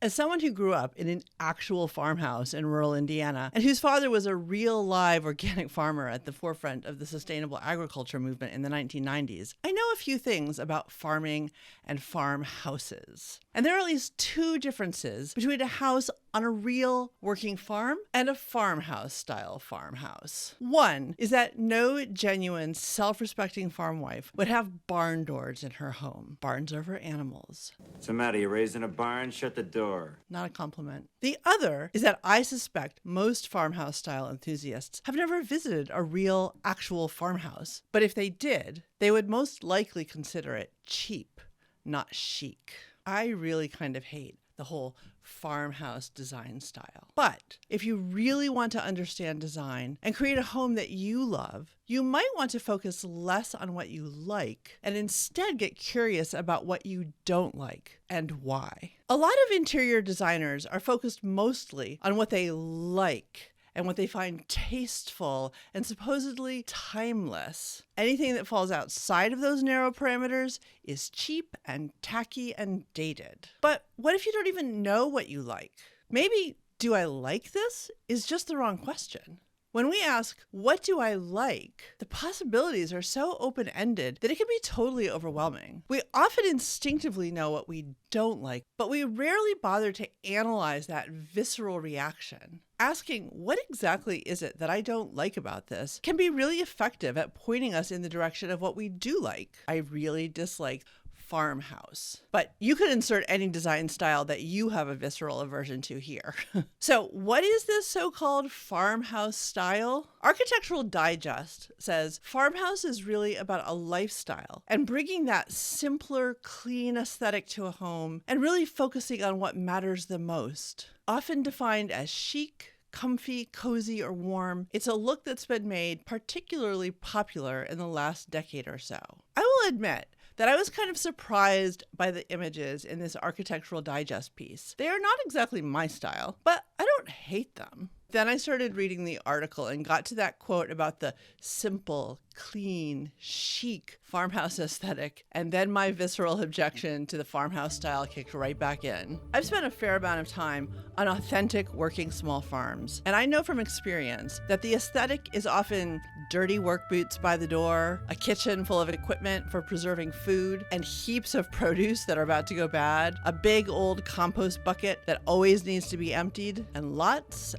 As someone who grew up in an actual farmhouse in rural Indiana and whose father was a real live organic farmer at the forefront of the sustainable agriculture movement in the 1990s, I know a few things about farming and farmhouses. And there are at least two differences between a house on a real working farm and a farmhouse style farmhouse. One is that no genuine self-respecting farm wife would have barn doors in her home. Barns are for animals. What's the matter? You raised in a barn? Shut the door. Not a compliment. The other is that I suspect most farmhouse style enthusiasts have never visited a real, actual farmhouse. But if they did, they would most likely consider it cheap, not chic. I really kind of hate the whole farmhouse design style. But if you really want to understand design and create a home that you love, you might want to focus less on what you like and instead get curious about what you don't like and why. A lot of interior designers are focused mostly on what they like and what they find tasteful and supposedly timeless. Anything that falls outside of those narrow parameters is cheap and tacky and dated. But what if you don't even know what you like? Maybe, do I like this is just the wrong question. When we ask, what do I like? The possibilities are so open-ended that it can be totally overwhelming. We often instinctively know what we don't like, but we rarely bother to analyze that visceral reaction. Asking, what exactly is it that I don't like about this, can be really effective at pointing us in the direction of what we do like. I really dislike farmhouse. But you could insert any design style that you have a visceral aversion to here. So what is this so-called farmhouse style? Architectural Digest says farmhouse is really about a lifestyle and bringing that simpler, clean aesthetic to a home and really focusing on what matters the most. Often defined as chic, comfy, cozy, or warm, it's a look that's been made particularly popular in the last decade or so. I will admit that I was kind of surprised by the images in this Architectural Digest piece. They are not exactly my style, but I don't hate them. Then I started reading the article and got to that quote about the simple, clean, chic farmhouse aesthetic, and then my visceral objection to the farmhouse style kicked right back in. I've spent a fair amount of time on authentic working small farms, and I know from experience that the aesthetic is often dirty work boots by the door, a kitchen full of equipment for preserving food, and heaps of produce that are about to go bad, a big old compost bucket that always needs to be emptied, and lots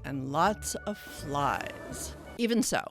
of flies. Even so,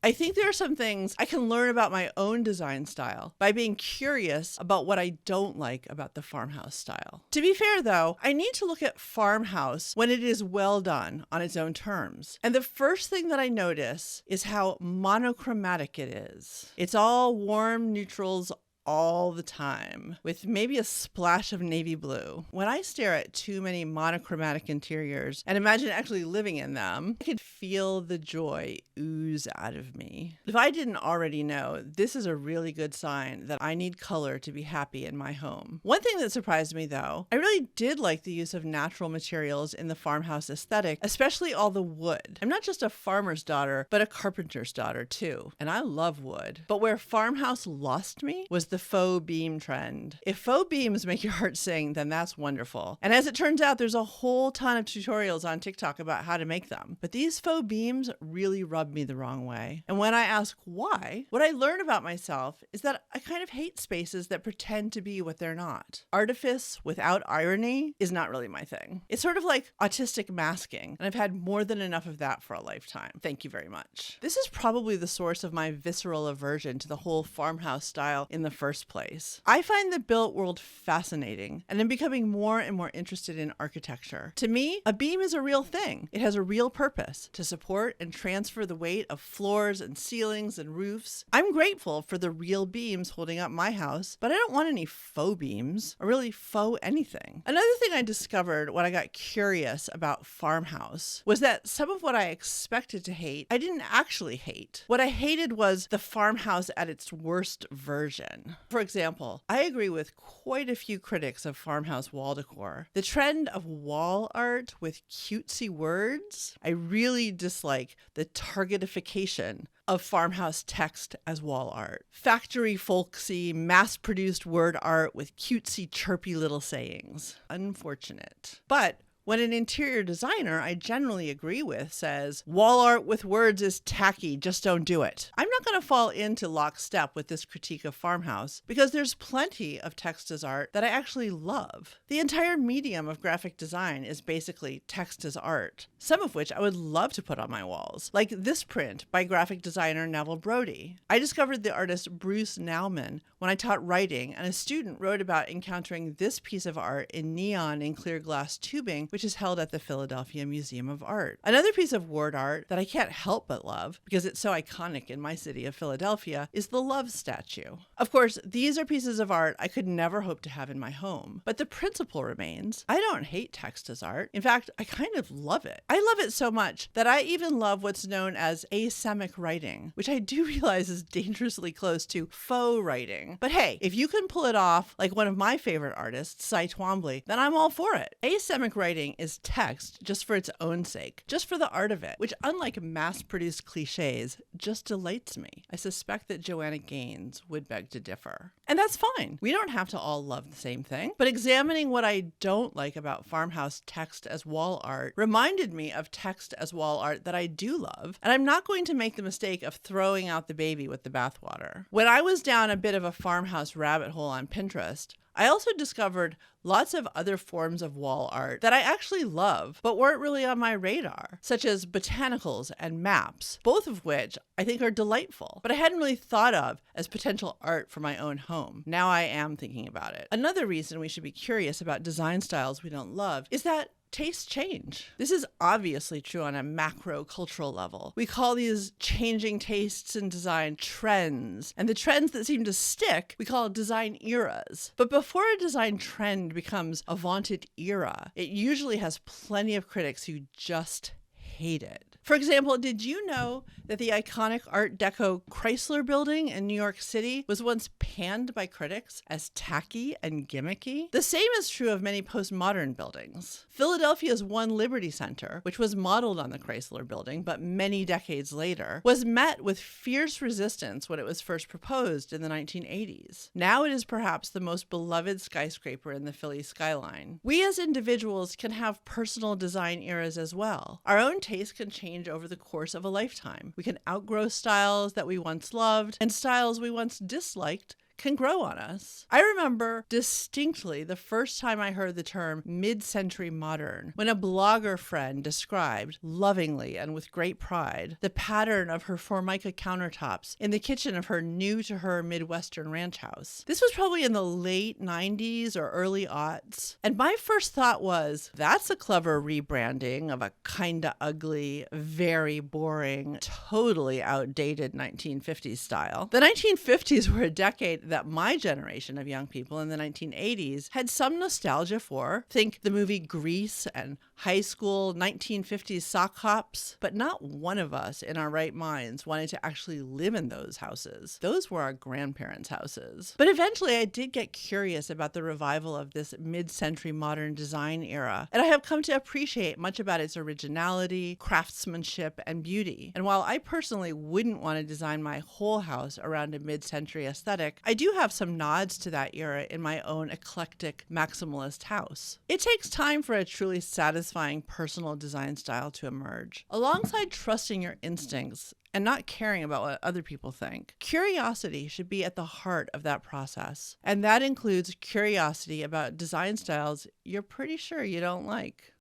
I think there are some things I can learn about my own design style by being curious about what I don't like about the farmhouse style. To be fair though, I need to look at farmhouse when it is well done on its own terms. And the first thing that I notice is how monochromatic it is. It's all warm neutrals all the time, with maybe a splash of navy blue. When I stare at too many monochromatic interiors and imagine actually living in them, I could feel the joy ooze out of me. If I didn't already know, this is a really good sign that I need color to be happy in my home. One thing that surprised me though, I really did like the use of natural materials in the farmhouse aesthetic, especially all the wood. I'm not just a farmer's daughter, but a carpenter's daughter too, and I love wood. But where farmhouse lost me was the faux beam trend. If faux beams make your heart sing, then that's wonderful. And as it turns out, there's a whole ton of tutorials on TikTok about how to make them. But these faux beams really rub me the wrong way. And when I ask why, what I learn about myself is that I kind of hate spaces that pretend to be what they're not. Artifice without irony is not really my thing. It's sort of like autistic masking, and I've had more than enough of that for a lifetime. Thank you very much. This is probably the source of my visceral aversion to the whole farmhouse style in the first place. I find the built world fascinating, and I'm becoming more and more interested in architecture. To me, a beam is a real thing. It has a real purpose to support and transfer the weight of floors and ceilings and roofs. I'm grateful for the real beams holding up my house, but I don't want any faux beams or really faux anything. Another thing I discovered when I got curious about farmhouse was that some of what I expected to hate, I didn't actually hate. What I hated was the farmhouse at its worst version. For example, I agree with quite a few critics of farmhouse wall decor. The trend of wall art with cutesy words, I really dislike the targetification of farmhouse text as wall art. Factory folksy, mass-produced word art with cutesy, chirpy little sayings. Unfortunate. But when an interior designer I generally agree with says, wall art with words is tacky, just don't do it, I'm not going to fall into lockstep with this critique of Farmhouse because there's plenty of text as art that I actually love. The entire medium of graphic design is basically text as art, some of which I would love to put on my walls, like this print by graphic designer Neville Brody. I discovered the artist Bruce Nauman when I taught writing, and a student wrote about encountering this piece of art in neon and clear glass tubing, which is held at the Philadelphia Museum of Art. Another piece of word art that I can't help but love, because it's so iconic in my city of Philadelphia, is the Love statue. Of course, these are pieces of art I could never hope to have in my home, but the principle remains. I don't hate text as art. In fact, I kind of love it. I love it so much that I even love what's known as asemic writing, which I do realize is dangerously close to faux writing. But hey, if you can pull it off like one of my favorite artists, Cy Twombly, then I'm all for it. Asemic writing is text just for its own sake, just for the art of it, which unlike mass-produced cliches, just delights me. I suspect that Joanna Gaines would beg to differ. And that's fine. We don't have to all love the same thing. But examining what I don't like about farmhouse text as wall art reminded me of text as wall art that I do love, and I'm not going to make the mistake of throwing out the baby with the bathwater. When I was down a bit of a farmhouse rabbit hole on Pinterest, I also discovered lots of other forms of wall art that I actually love, but weren't really on my radar, such as botanicals and maps, both of which I think are delightful, but I hadn't really thought of as potential art for my own home. Now I am thinking about it. Another reason we should be curious about design styles we don't love is that tastes change. This is obviously true on a macro cultural level. We call these changing tastes in design trends, and the trends that seem to stick we call design eras. But before a design trend becomes a vaunted era, it usually has plenty of critics who just hate it. For example, did you know that the iconic Art Deco Chrysler Building in New York City was once panned by critics as tacky and gimmicky? The same is true of many postmodern buildings. Philadelphia's One Liberty Center, which was modeled on the Chrysler Building, but many decades later, was met with fierce resistance when it was first proposed in the 1980s. Now it is perhaps the most beloved skyscraper in the Philly skyline. We as individuals can have personal design eras as well. Our own taste can change over the course of a lifetime. We can outgrow styles that we once loved, and styles we once disliked can grow on us. I remember distinctly the first time I heard the term mid-century modern when a blogger friend described, lovingly and with great pride, the pattern of her Formica countertops in the kitchen of her new-to-her Midwestern ranch house. This was probably in the late 90s or early aughts, and my first thought was, that's a clever rebranding of a kinda ugly, very boring, totally outdated 1950s style. The 1950s were a decade that my generation of young people in the 1980s had some nostalgia for. Think the movie Grease and high school 1950s sock hops, but not one of us in our right minds wanted to actually live in those houses. Those were our grandparents' houses. But eventually I did get curious about the revival of this mid-century modern design era, and I have come to appreciate much about its originality, craftsmanship, and beauty. And while I personally wouldn't want to design my whole house around a mid-century aesthetic, I do have some nods to that era in my own eclectic maximalist house. It takes time for a truly satisfying personal design style to emerge. Alongside trusting your instincts and not caring about what other people think, curiosity should be at the heart of that process. And that includes curiosity about design styles you're pretty sure you don't like.